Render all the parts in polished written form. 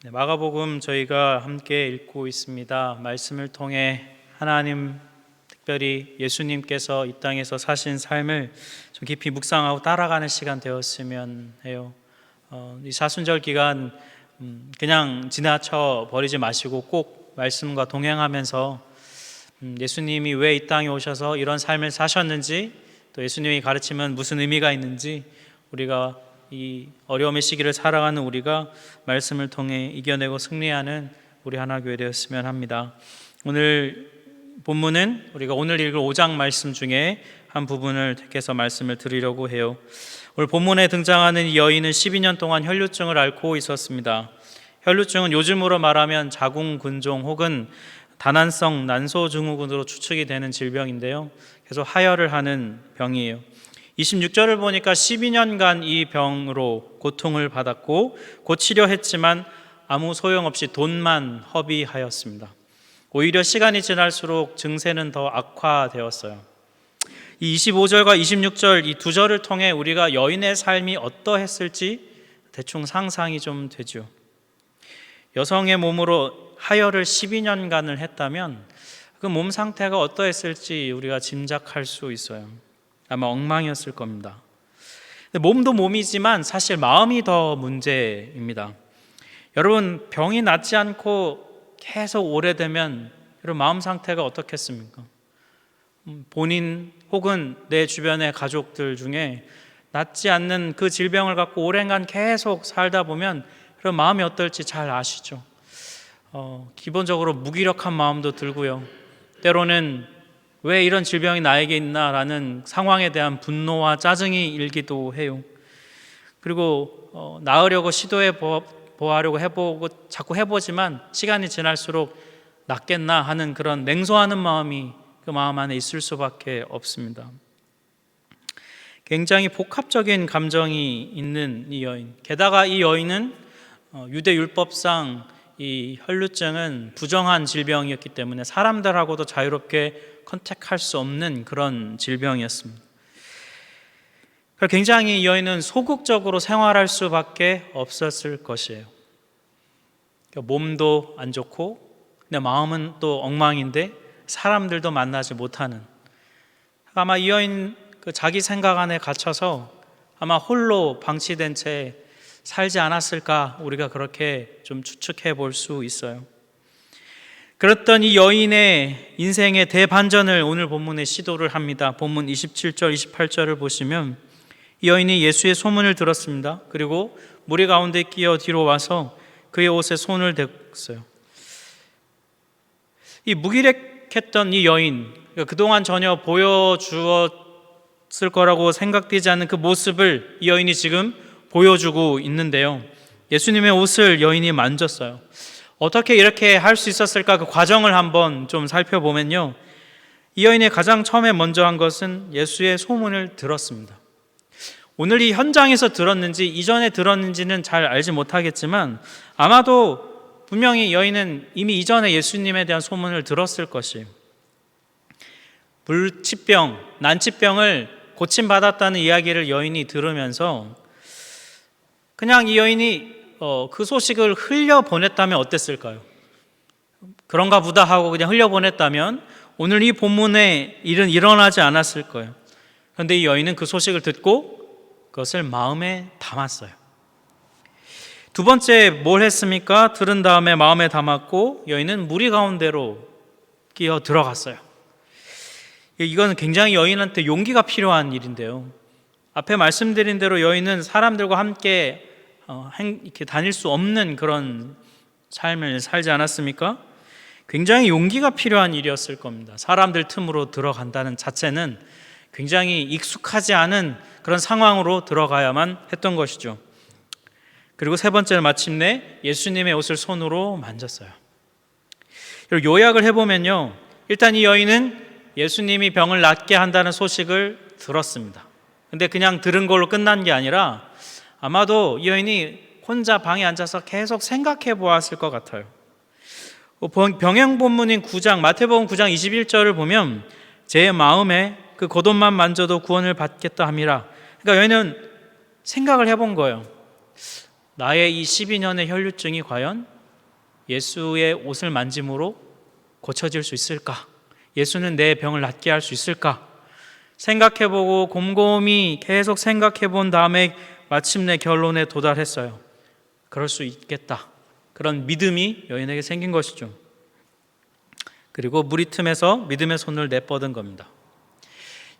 마가복음 저희가 함께 읽고 있습니다. 말씀을 통해 하나님, 특별히 예수님께서 이 땅에서 사신 삶을 좀 깊이 묵상하고 따라가는 시간 되었으면 해요. 이 사순절 기간 그냥 지나쳐 버리지 마시고 꼭 말씀과 동행하면서 예수님이 왜 이 땅에 오셔서 이런 삶을 사셨는지, 또 예수님이 가르치면 무슨 의미가 있는지, 우리가 이 어려움의 시기를 살아가는 우리가 말씀을 통해 이겨내고 승리하는 우리 하나교회 되었으면 합니다. 오늘 본문은 우리가 오늘 읽을 5장 말씀 중에 한 부분을 택해서 말씀을 드리려고 해요. 오늘 본문에 등장하는 이 여인은 12년 동안 혈루증을 앓고 있었습니다. 혈루증은 요즘으로 말하면 자궁근종 혹은 다난성 난소증후군으로 추측이 되는 질병인데요, 계속 하혈을 하는 병이에요. 26절을 보니까 12년간 이 병으로 고통을 받았고 곧 치료했지만 아무 소용없이 돈만 허비하였습니다. 오히려 시간이 지날수록 증세는 더 악화되었어요. 이 25절과 26절 이 두 절을 통해 우리가 여인의 삶이 어떠했을지 대충 상상이 좀 되죠. 여성의 몸으로 하혈을 12년간을 했다면 그 몸 상태가 어떠했을지 우리가 짐작할 수 있어요. 아마 엉망이었을 겁니다. 몸도 몸이지만 사실 마음이 더 문제입니다. 여러분, 병이 낫지 않고 계속 오래되면 여러분 마음 상태가 어떻겠습니까? 본인 혹은 내 주변의 가족들 중에 낫지 않는 그 질병을 갖고 오랜간 계속 살다 보면 그런 마음이 어떨지 잘 아시죠? 기본적으로 무기력한 마음도 들고요, 때로는 왜 이런 질병이 나에게 있나라는 상황에 대한 분노와 짜증이 일기도 해요. 그리고 나으려고 시도해 보려고 해보고 자꾸 해보지만 시간이 지날수록 낫겠나 하는 그런 냉소하는 마음이 그 마음 안에 있을 수밖에 없습니다. 굉장히 복합적인 감정이 있는 이 여인, 게다가 이 여인은 유대 율법상 이 혈루증은 부정한 질병이었기 때문에 사람들하고도 자유롭게 컨택할 수 없는 그런 질병이었습니다. 굉장히 이 여인은 소극적으로 생활할 수밖에 없었을 것이에요. 몸도 안 좋고 내 마음은 또 엉망인데 사람들도 만나지 못하는, 아마 이 여인 자기 생각 안에 갇혀서 아마 홀로 방치된 채 살지 않았을까, 우리가 그렇게 좀 추측해 볼 수 있어요. 그랬던 이 여인의 인생의 대반전을 오늘 본문에 시도를 합니다. 본문 27절, 28절을 보시면 이 여인이 예수의 소문을 들었습니다. 그리고 무리 가운데 끼어 뒤로 와서 그의 옷에 손을 댔어요. 이 무기력했던 이 여인, 그동안 전혀 보여주었을 거라고 생각되지 않는 그 모습을 이 여인이 지금 보여주고 있는데요, 예수님의 옷을 여인이 만졌어요. 어떻게 이렇게 할 수 있었을까, 그 과정을 한번 좀 살펴보면요, 이 여인이 가장 처음에 먼저 한 것은 예수의 소문을 들었습니다. 오늘 이 현장에서 들었는지 이전에 들었는지는 잘 알지 못하겠지만 아마도 분명히 여인은 이미 이전에 예수님에 대한 소문을 들었을 것이에요. 불치병, 난치병을 고침받았다는 이야기를 여인이 들으면서 그냥 이 여인이 그 소식을 흘려보냈다면 어땠을까요? 그런가 보다 하고 그냥 흘려보냈다면 오늘 이 본문의 일은 일어나지 않았을 거예요. 그런데 이 여인은 그 소식을 듣고 그것을 마음에 담았어요. 두 번째 뭘 했습니까? 들은 다음에 마음에 담았고 여인은 무리 가운데로 끼어 들어갔어요. 이건 굉장히 여인한테 용기가 필요한 일인데요, 앞에 말씀드린 대로 여인은 사람들과 함께 이렇게 다닐 수 없는 그런 삶을 살지 않았습니까? 굉장히 용기가 필요한 일이었을 겁니다. 사람들 틈으로 들어간다는 자체는 굉장히 익숙하지 않은 그런 상황으로 들어가야만 했던 것이죠. 그리고 세 번째는 마침내 예수님의 옷을 손으로 만졌어요. 요약을 해보면요, 일단 이 여인은 예수님이 병을 낫게 한다는 소식을 들었습니다. 근데 그냥 들은 걸로 끝난 게 아니라 아마도 이 여인이 혼자 방에 앉아서 계속 생각해 보았을 것 같아요. 병행 본문인 9장, 마태복음 9장 21절을 보면 제 마음에 그 겉옷만 만져도 구원을 받겠다 함이라. 그러니까 여인은 생각을 해본 거예요. 나의 이 12년의 혈루증이 과연 예수의 옷을 만짐으로 고쳐질 수 있을까? 예수는 내 병을 낫게 할 수 있을까? 생각해보고 곰곰이 계속 생각해본 다음에 마침내 결론에 도달했어요. 그럴 수 있겠다. 그런 믿음이 여인에게 생긴 것이죠. 그리고 무리 틈에서 믿음의 손을 내뻗은 겁니다.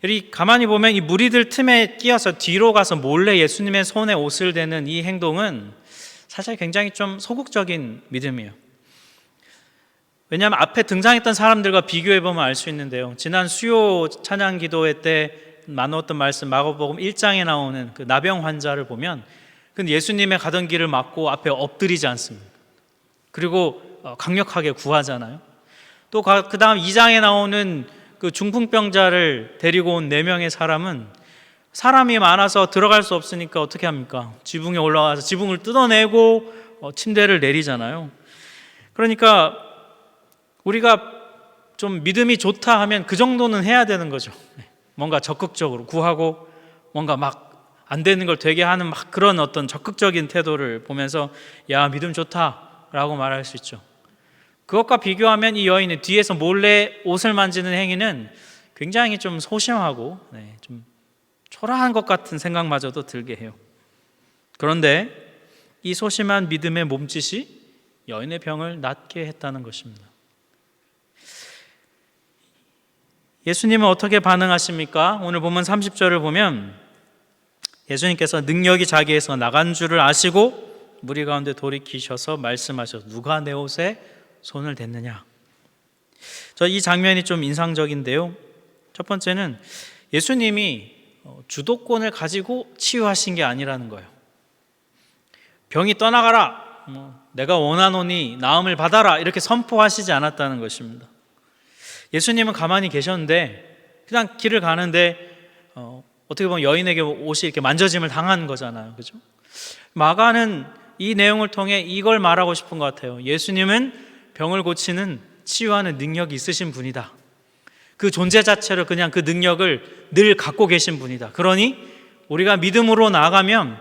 여기 가만히 보면 이 무리들 틈에 끼어서 뒤로 가서 몰래 예수님의 손에 옷을 대는 이 행동은 사실 굉장히 좀 소극적인 믿음이에요. 왜냐하면 앞에 등장했던 사람들과 비교해보면 알 수 있는데요. 지난 수요 찬양 기도회 때 나누었던 말씀 마가복음 1장에 나오는 그 나병 환자를 보면 그 예수님의 가던 길을 막고 앞에 엎드리지 않습니다. 그리고 강력하게 구하잖아요. 또 그 다음 2장에 나오는 그 중풍병자를 데리고 온 4명의 사람은 사람이 많아서 들어갈 수 없으니까 어떻게 합니까? 지붕에 올라와서 지붕을 뜯어내고 침대를 내리잖아요. 그러니까 우리가 좀 믿음이 좋다 하면 그 정도는 해야 되는 거죠. 뭔가 적극적으로 구하고 뭔가 막 안 되는 걸 되게 하는 막 그런 어떤 적극적인 태도를 보면서 야, 믿음 좋다라고 말할 수 있죠. 그것과 비교하면 이 여인의 뒤에서 몰래 옷을 만지는 행위는 굉장히 좀 소심하고 좀 초라한 것 같은 생각마저도 들게 해요. 그런데 이 소심한 믿음의 몸짓이 여인의 병을 낫게 했다는 것입니다. 예수님은 어떻게 반응하십니까? 오늘 본문 30절을 보면 예수님께서 능력이 자기에서 나간 줄을 아시고 무리 가운데 돌이키셔서 말씀하셔서 누가 내 옷에 손을 댔느냐. 저 이 장면이 좀 인상적인데요. 첫 번째는 예수님이 주도권을 가지고 치유하신 게 아니라는 거예요. 병이 떠나가라, 내가 원하노니 나음을 받아라 이렇게 선포하시지 않았다는 것입니다. 예수님은 가만히 계셨는데 그냥 길을 가는데 어떻게 보면 여인에게 옷이 이렇게 만져짐을 당한 거잖아요. 그죠? 마가는 이 내용을 통해 이걸 말하고 싶은 것 같아요. 예수님은 병을 고치는 치유하는 능력이 있으신 분이다. 그 존재 자체로 그냥 그 능력을 늘 갖고 계신 분이다. 그러니 우리가 믿음으로 나아가면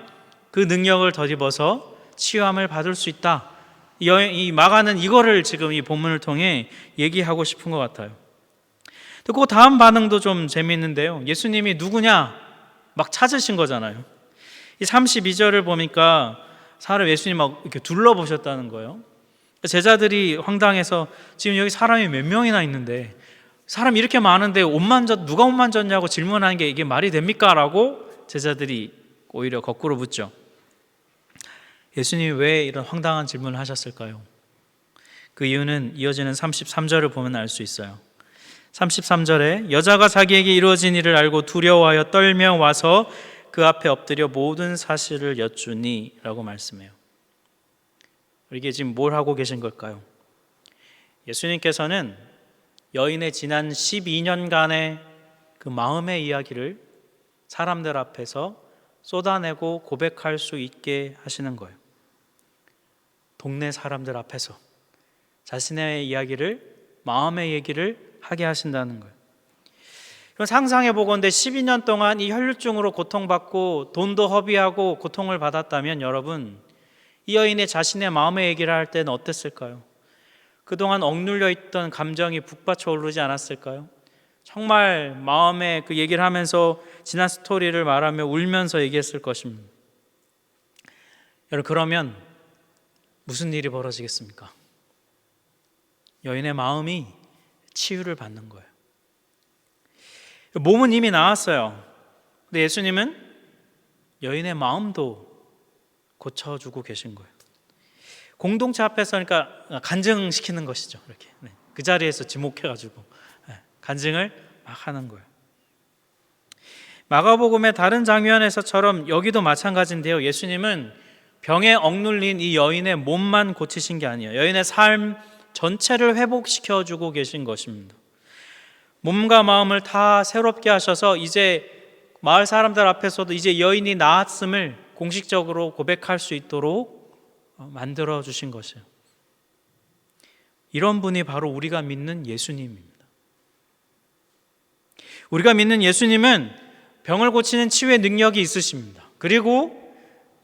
그 능력을 덧입어서 치유함을 받을 수 있다. 이 마가는 이거를 지금 이 본문을 통해 얘기하고 싶은 것 같아요. 또 그 다음 반응도 좀 재미있는데요. 예수님이 누구냐 막 찾으신 거잖아요. 이 32절을 보니까 사람 예수님 막 이렇게 둘러보셨다는 거예요. 제자들이 황당해서 지금 여기 사람이 몇 명이나 있는데 사람 이렇게 많은데 누가 옷 만졌냐고 질문하는 게 이게 말이 됩니까? 라고 제자들이 오히려 거꾸로 묻죠. 예수님이 왜 이런 황당한 질문을 하셨을까요? 그 이유는 이어지는 33절을 보면 알 수 있어요. 33절에 여자가 자기에게 이루어진 일을 알고 두려워하여 떨며 와서 그 앞에 엎드려 모든 사실을 여쭈니 라고 말씀해요. 이게 지금 뭘 하고 계신 걸까요? 예수님께서는 여인의 지난 12년간의 그 마음의 이야기를 사람들 앞에서 쏟아내고 고백할 수 있게 하시는 거예요. 동네 사람들 앞에서 자신의 이야기를, 마음의 얘기를 하게 하신다는 거예요. 상상해 보건대 12년 동안 이 혈류증으로 고통받고 돈도 허비하고 고통을 받았다면 여러분, 이 여인의 자신의 마음의 얘기를 할 때는 어땠을까요? 그동안 억눌려 있던 감정이 북받쳐 오르지 않았을까요? 정말 마음에 그 얘기를 하면서 지난 스토리를 말하며 울면서 얘기했을 것입니다. 여러분, 그러면 무슨 일이 벌어지겠습니까? 여인의 마음이 치유를 받는 거예요. 몸은 이미 나았어요. 근데 예수님은 여인의 마음도 고쳐주고 계신 거예요. 공동체 앞에서 그러니까 간증시키는 것이죠. 이렇게 그 자리에서 지목해가지고 간증을 막 하는 거예요. 마가복음의 다른 장면에서처럼 여기도 마찬가지인데요. 예수님은 병에 억눌린 이 여인의 몸만 고치신 게 아니에요. 여인의 삶 전체를 회복시켜주고 계신 것입니다. 몸과 마음을 다 새롭게 하셔서 이제 마을 사람들 앞에서도 이제 여인이 나았음을 공식적으로 고백할 수 있도록 만들어 주신 것이에요. 이런 분이 바로 우리가 믿는 예수님입니다. 우리가 믿는 예수님은 병을 고치는 치유의 능력이 있으십니다. 그리고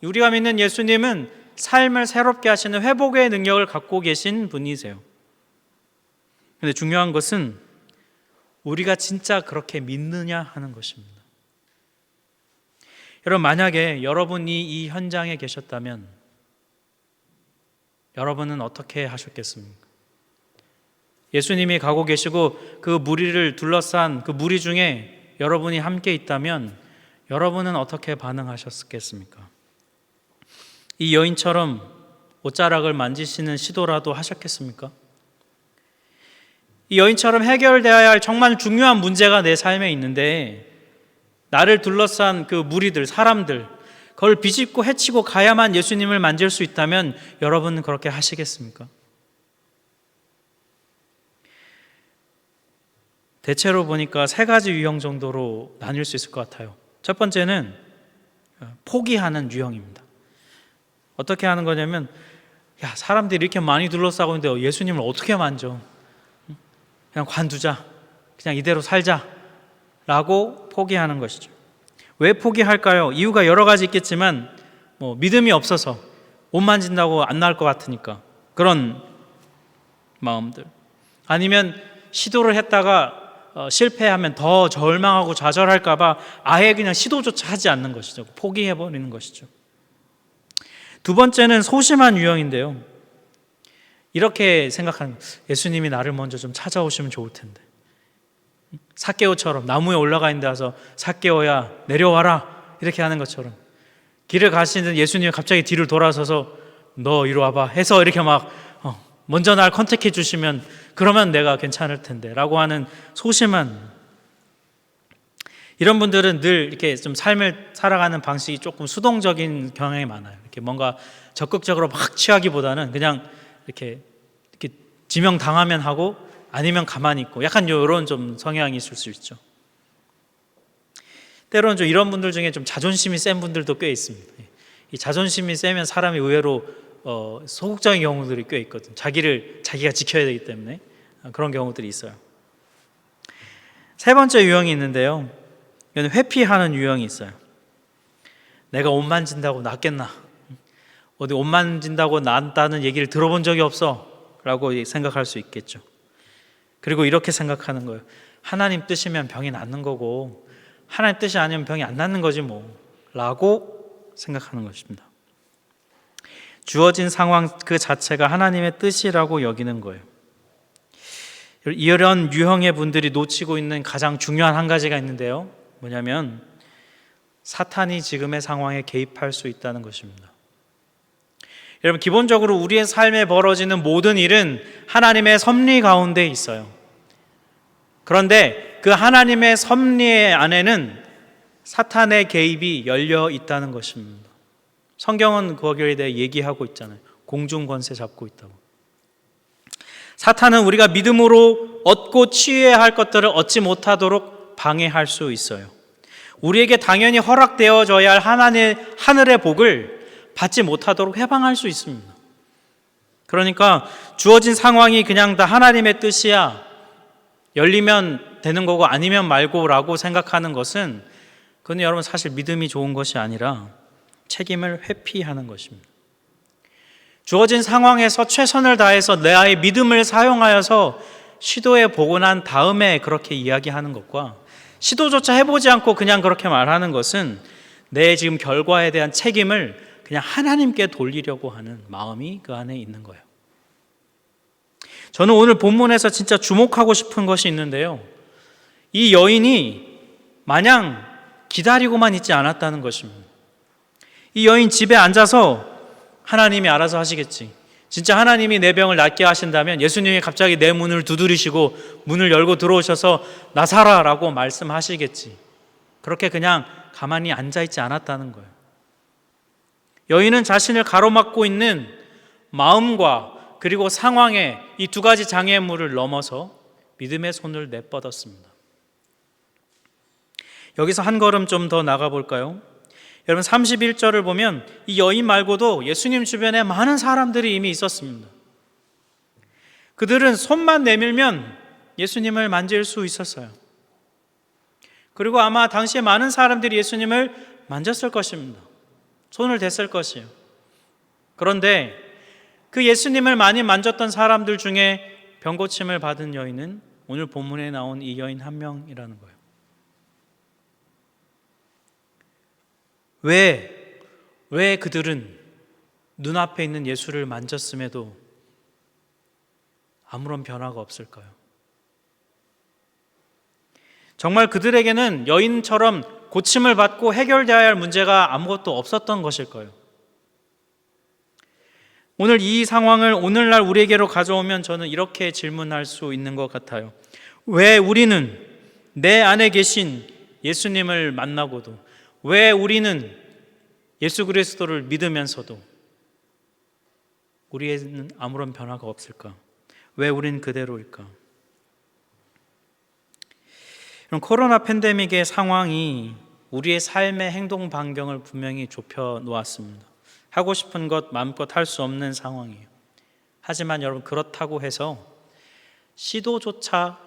우리가 믿는 예수님은 삶을 새롭게 하시는 회복의 능력을 갖고 계신 분이세요. 근데 중요한 것은 우리가 진짜 그렇게 믿느냐 하는 것입니다. 여러분, 만약에 여러분이 이 현장에 계셨다면 여러분은 어떻게 하셨겠습니까? 예수님이 가고 계시고 그 무리를 둘러싼 그 무리 중에 여러분이 함께 있다면 여러분은 어떻게 반응하셨겠습니까? 이 여인처럼 옷자락을 만지시는 시도라도 하셨겠습니까? 이 여인처럼 해결되어야 할 정말 중요한 문제가 내 삶에 있는데 나를 둘러싼 그 무리들, 사람들, 그걸 비집고 헤치고 가야만 예수님을 만질 수 있다면 여러분은 그렇게 하시겠습니까? 대체로 보니까 세 가지 유형 정도로 나뉠 수 있을 것 같아요. 첫 번째는 포기하는 유형입니다. 어떻게 하는 거냐면, 야, 사람들이 이렇게 많이 둘러싸고 있는데 예수님을 어떻게 만져? 그냥 관두자, 그냥 이대로 살자 라고 포기하는 것이죠. 왜 포기할까요? 이유가 여러 가지 있겠지만 믿음이 없어서, 옷 만진다고 안 나을 것 같으니까 그런 마음들, 아니면 시도를 했다가 실패하면 더 절망하고 좌절할까 봐 아예 그냥 시도조차 하지 않는 것이죠. 포기해버리는 것이죠. 두 번째는 소심한 유형인데요, 이렇게 생각하는 거예요. 예수님이 나를 먼저 좀 찾아오시면 좋을 텐데. 삭개오처럼 나무에 올라가 있는 데 와서 삭개오야 내려와라 이렇게 하는 것처럼, 길을 가시는 예수님이 갑자기 뒤를 돌아서서 너 이리 와봐 해서 이렇게 막 먼저 날 컨택해 주시면 그러면 내가 괜찮을 텐데 라고 하는 소심한, 이런 분들은 늘 이렇게 좀 삶을 살아가는 방식이 조금 수동적인 경향이 많아요. 이렇게 뭔가 적극적으로 막 취하기보다는 그냥 이렇게 지명 당하면 하고 아니면 가만히 있고, 약간 이런 좀 성향이 있을 수 있죠. 때로는 좀 이런 분들 중에 좀 자존심이 센 분들도 꽤 있습니다. 이 자존심이 세면 사람이 의외로 소극적인 경우들이 꽤 있거든요. 자기가 지켜야 되기 때문에 그런 경우들이 있어요. 세 번째 유형이 있는데요, 이건 회피하는 유형이 있어요. 내가 옷 만진다고 낫겠나? 어디 옷 만진다고 낫다는 얘기를 들어본 적이 없어 라고 생각할 수 있겠죠. 그리고 이렇게 생각하는 거예요. 하나님 뜻이면 병이 낫는 거고 하나님 뜻이 아니면 병이 안 낫는 거지 뭐 라고 생각하는 것입니다. 주어진 상황 그 자체가 하나님의 뜻이라고 여기는 거예요. 이런 유형의 분들이 놓치고 있는 가장 중요한 한 가지가 있는데요, 뭐냐면 사탄이 지금의 상황에 개입할 수 있다는 것입니다. 여러분, 기본적으로 우리의 삶에 벌어지는 모든 일은 하나님의 섭리 가운데 있어요. 그런데 그 하나님의 섭리 안에는 사탄의 개입이 열려 있다는 것입니다. 성경은 거기에 대해 얘기하고 있잖아요. 공중 권세 잡고 있다고. 사탄은 우리가 믿음으로 얻고 취해야 할 것들을 얻지 못하도록 방해할 수 있어요. 우리에게 당연히 허락되어져야 할 하늘의 복을 받지 못하도록 해방할 수 있습니다. 그러니까 주어진 상황이 그냥 다 하나님의 뜻이야, 열리면 되는 거고 아니면 말고라고 생각하는 것은, 그건 여러분 사실 믿음이 좋은 것이 아니라 책임을 회피하는 것입니다. 주어진 상황에서 최선을 다해서 나의 믿음을 사용하여서 시도해 보고 난 다음에 그렇게 이야기하는 것과 시도조차 해보지 않고 그냥 그렇게 말하는 것은 내 지금 결과에 대한 책임을 그냥 하나님께 돌리려고 하는 마음이 그 안에 있는 거예요. 저는 오늘 본문에서 진짜 주목하고 싶은 것이 있는데요, 이 여인이 마냥 기다리고만 있지 않았다는 것입니다. 이 여인 집에 앉아서 하나님이 알아서 하시겠지, 진짜 하나님이 내 병을 낫게 하신다면 예수님이 갑자기 내 문을 두드리시고 문을 열고 들어오셔서 나 살아라고 말씀하시겠지, 그렇게 그냥 가만히 앉아있지 않았다는 거예요. 여인은 자신을 가로막고 있는 마음과 그리고 상황의 이 두 가지 장애물을 넘어서 믿음의 손을 내뻗었습니다. 여기서 한 걸음 좀 더 나가 볼까요? 여러분, 31절을 보면 이 여인 말고도 예수님 주변에 많은 사람들이 이미 있었습니다. 그들은 손만 내밀면 예수님을 만질 수 있었어요. 그리고 아마 당시에 많은 사람들이 예수님을 만졌을 것입니다. 손을 댔을 것이에요. 그런데 그 예수님을 많이 만졌던 사람들 중에 병고침을 받은 여인은 오늘 본문에 나온 이 여인 한 명이라는 거예요. 왜 그들은 눈앞에 있는 예수를 만졌음에도 아무런 변화가 없을까요? 정말 그들에게는 여인처럼 고침을 받고 해결되어야 할 문제가 아무것도 없었던 것일까요? 오늘 이 상황을 오늘날 우리에게로 가져오면 저는 이렇게 질문할 수 있는 것 같아요. 왜 우리는 내 안에 계신 예수님을 만나고도, 왜 우리는 예수 그리스도를 믿으면서도 우리에는 아무런 변화가 없을까? 왜 우린 그대로일까? 코로나 팬데믹의 상황이 우리의 삶의 행동 반경을 분명히 좁혀 놓았습니다. 하고 싶은 것 마음껏 할 수 없는 상황이에요. 하지만 여러분, 그렇다고 해서 시도조차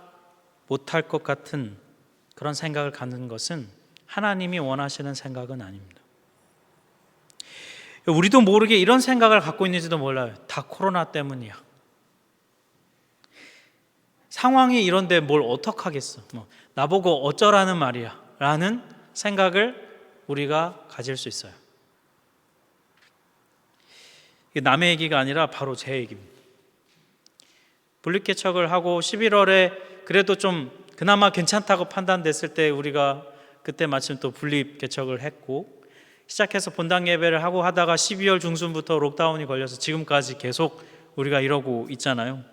못할 것 같은 그런 생각을 갖는 것은 하나님이 원하시는 생각은 아닙니다. 우리도 모르게 이런 생각을 갖고 있는지도 몰라요. 다 코로나 때문이야. 상황이 이런데 뭘 어떡하겠어. 나보고 어쩌라는 말이야 라는 생각을 우리가 가질 수 있어요. 이게 남의 얘기가 아니라 바로 제 얘기입니다. 분립개척을 하고 11월에 그래도 좀 그나마 괜찮다고 판단됐을 때 우리가 그때 마침 또 분립개척을 했고, 시작해서 본당 예배를 하고 하다가 12월 중순부터 록다운이 걸려서 지금까지 계속 우리가 이러고 있잖아요.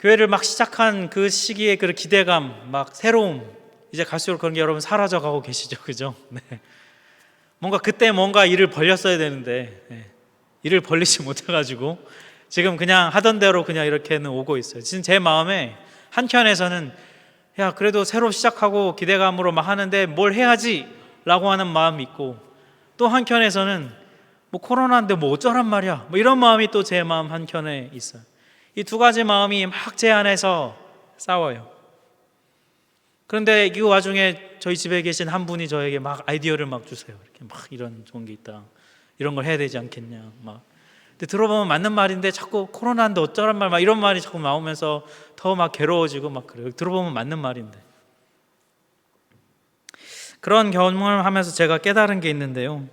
교회를 막 시작한 그 시기에 그 기대감, 막 새로움, 이제 갈수록 그런 게 여러분 사라져가고 계시죠, 그죠? 네. 그때 뭔가 일을 벌렸어야 되는데 일을 벌리지 못해가지고 지금 그냥 하던 대로 그냥 이렇게는 오고 있어요. 지금 제 마음에 한켠에서는 야, 그래도 새로 시작하고 기대감으로 막 하는데 뭘 해야지 라고 하는 마음이 있고, 또 한켠에서는 코로나인데 어쩌란 말이야 이런 마음이 또 제 마음 한켠에 있어요. 이 두 가지 마음이 막 제 안에서 싸워요. 그런데 이 와중에 저희 집에 계신 한 분이 저에게 막 아이디어를 막 주세요. 이렇게 막 이런 좋은 게 있다, 이런 걸 해야 되지 않겠냐 막. 근데 들어보면 맞는 말인데 자꾸 코로나인데 어쩌란 말 막 이런 말이 자꾸 나오면서 더 막 괴로워지고 막 그래요. 들어보면 맞는 말인데. 그런 경험을 하면서 제가 깨달은 게 있는데요.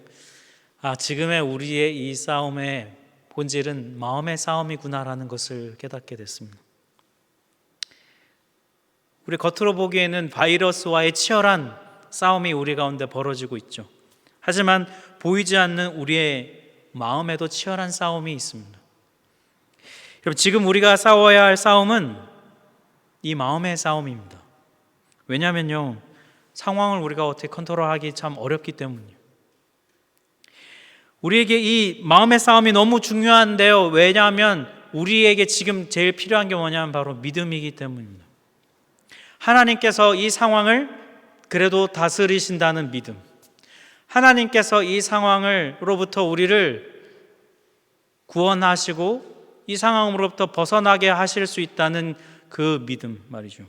지금의 우리의 이 싸움의 본질은 마음의 싸움이구나라는 것을 깨닫게 됐습니다. 우리 겉으로 보기에는 바이러스와의 치열한 싸움이 우리 가운데 벌어지고 있죠. 하지만 보이지 않는 우리의 마음에도 치열한 싸움이 있습니다. 여러분, 지금 우리가 싸워야 할 싸움은 이 마음의 싸움입니다. 왜냐하면요, 상황을 우리가 어떻게 컨트롤하기 참 어렵기 때문이에요. 우리에게 이 마음의 싸움이 너무 중요한데요. 왜냐하면 우리에게 지금 제일 필요한 게 뭐냐면 바로 믿음이기 때문입니다. 하나님께서 이 상황을 그래도 다스리신다는 믿음, 하나님께서 이 상황으로부터 우리를 구원하시고 이 상황으로부터 벗어나게 하실 수 있다는 그 믿음 말이죠.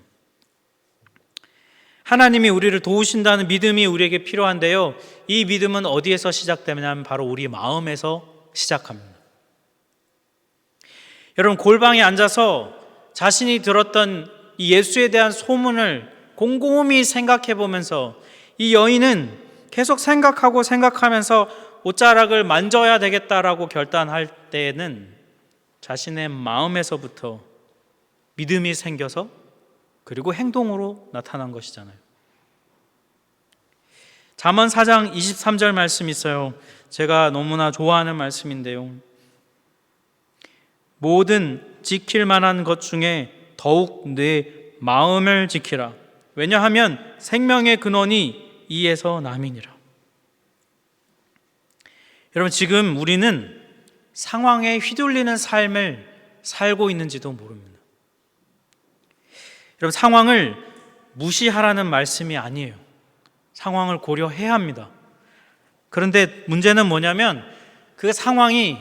하나님이 우리를 도우신다는 믿음이 우리에게 필요한데요, 이 믿음은 어디에서 시작되냐면 바로 우리 마음에서 시작합니다. 여러분, 골방에 앉아서 자신이 들었던 이 예수에 대한 소문을 곰곰이 생각해 보면서 이 여인은 계속 생각하면서 옷자락을 만져야 되겠다라고 결단할 때에는 자신의 마음에서부터 믿음이 생겨서 그리고 행동으로 나타난 것이잖아요. 잠언 4장 23절 말씀이 있어요. 제가 너무나 좋아하는 말씀인데요. 모든 지킬 만한 것 중에 더욱 내 마음을 지키라. 왜냐하면 생명의 근원이 이에서 남이니라. 여러분, 지금 우리는 상황에 휘둘리는 삶을 살고 있는지도 모릅니다. 여러분, 상황을 무시하라는 말씀이 아니에요. 상황을 고려해야 합니다. 그런데 문제는 뭐냐면 그 상황이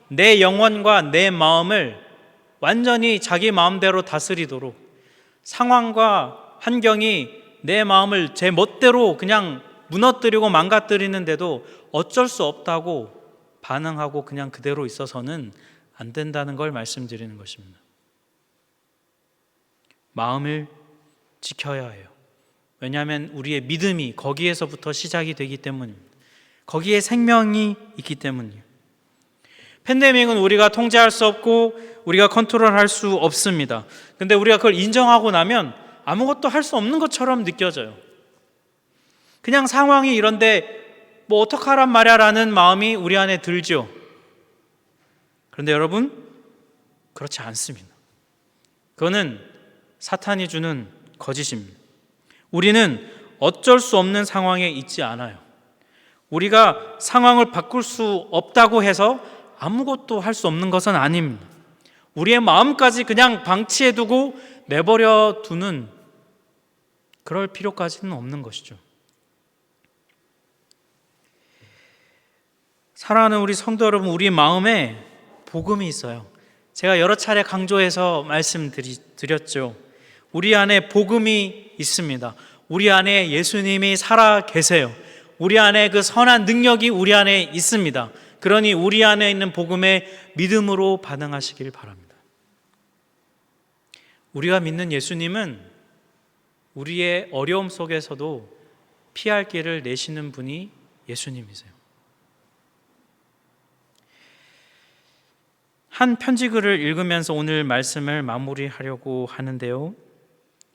내 영혼과 내 마음을 완전히 자기 마음대로 다스리도록, 상황과 환경이 내 마음을 제 멋대로 그냥 무너뜨리고 망가뜨리는데도 어쩔 수 없다고 반응하고 그냥 그대로 있어서는 안 된다는 걸 말씀드리는 것입니다. 마음을 지켜야 해요. 왜냐하면 우리의 믿음이 거기에서부터 시작이 되기 때문입니다. 거기에 생명이 있기 때문이에요. 팬데믹은 우리가 통제할 수 없고 우리가 컨트롤할 수 없습니다. 근데 우리가 그걸 인정하고 나면 아무것도 할 수 없는 것처럼 느껴져요. 그냥 상황이 이런데 뭐 어떡하란 말이야 라는 마음이 우리 안에 들죠. 그런데 여러분, 그렇지 않습니다. 그거는 사탄이 주는 거짓입니다. 우리는 어쩔 수 없는 상황에 있지 않아요. 우리가 상황을 바꿀 수 없다고 해서 아무것도 할 수 없는 것은 아닙니다. 우리의 마음까지 그냥 방치해두고 내버려 두는 그럴 필요까지는 없는 것이죠. 사랑하는 우리 성도 여러분, 우리 마음에 복음이 있어요. 제가 여러 차례 강조해서 말씀드렸죠. 우리 안에 복음이 있습니다. 우리 안에 예수님이 살아 계세요. 우리 안에 그 선한 능력이 우리 안에 있습니다. 그러니 우리 안에 있는 복음에 믿음으로 반응하시길 바랍니다. 우리가 믿는 예수님은 우리의 어려움 속에서도 피할 길을 내시는 분이 예수님이세요. 한 편지글을 읽으면서 오늘 말씀을 마무리하려고 하는데요.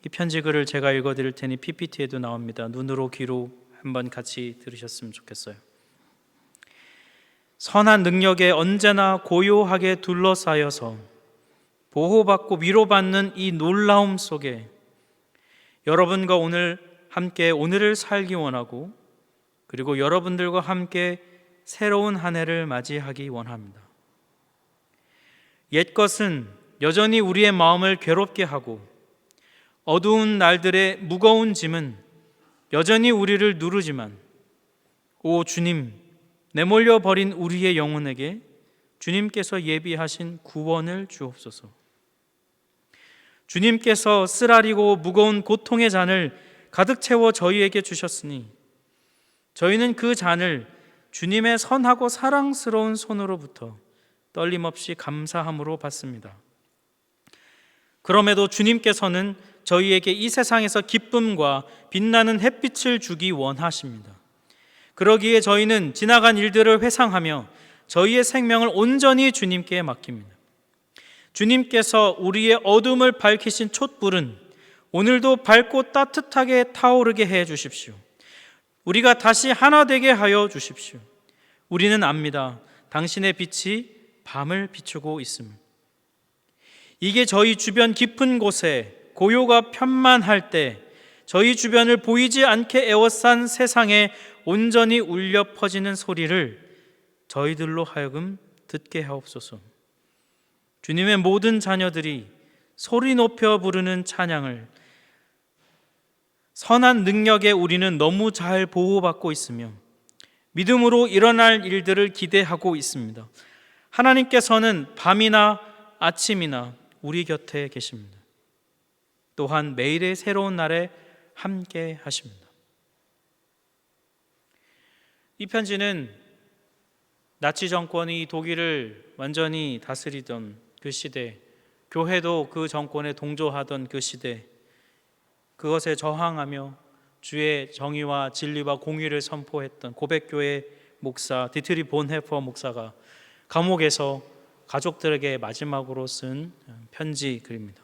이 편지글을 제가 읽어드릴 테니 PPT에도 나옵니다. 눈으로 귀로 한번 같이 들으셨으면 좋겠어요. 선한 능력에 언제나 고요하게 둘러싸여서 보호받고 위로받는 이 놀라움 속에 여러분과 오늘 함께 오늘을 살기 원하고, 그리고 여러분들과 함께 새로운 한 해를 맞이하기 원합니다. 옛것은 여전히 우리의 마음을 괴롭게 하고 어두운 날들의 무거운 짐은 여전히 우리를 누르지만, 오 주님, 내몰려 버린 우리의 영혼에게 주님께서 예비하신 구원을 주옵소서. 주님께서 쓰라리고 무거운 고통의 잔을 가득 채워 저희에게 주셨으니 저희는 그 잔을 주님의 선하고 사랑스러운 손으로부터 떨림없이 감사함으로 받습니다. 그럼에도 주님께서는 저희에게 이 세상에서 기쁨과 빛나는 햇빛을 주기 원하십니다. 그러기에 저희는 지나간 일들을 회상하며 저희의 생명을 온전히 주님께 맡깁니다. 주님께서 우리의 어둠을 밝히신 촛불은 오늘도 밝고 따뜻하게 타오르게 해 주십시오. 우리가 다시 하나 되게 하여 주십시오. 우리는 압니다. 당신의 빛이 밤을 비추고 있습니다. 이게 저희 주변 깊은 곳에 고요가 편만할 때 저희 주변을 보이지 않게 에워싼 세상에 온전히 울려 퍼지는 소리를 저희들로 하여금 듣게 하옵소서. 주님의 모든 자녀들이 소리 높여 부르는 찬양을, 선한 능력에 우리는 너무 잘 보호받고 있으며 믿음으로 일어날 일들을 기대하고 있습니다. 하나님께서는 밤이나 아침이나 우리 곁에 계십니다. 또한 매일의 새로운 날에 함께 하십니다. 이 편지는 나치 정권이 독일을 완전히 다스리던 그 시대, 교회도 그 정권에 동조하던 그 시대, 그것에 저항하며 주의 정의와 진리와 공의를 선포했던 고백교회 목사 디트리 본헤퍼 목사가 감옥에서 가족들에게 마지막으로 쓴 편지 글입니다.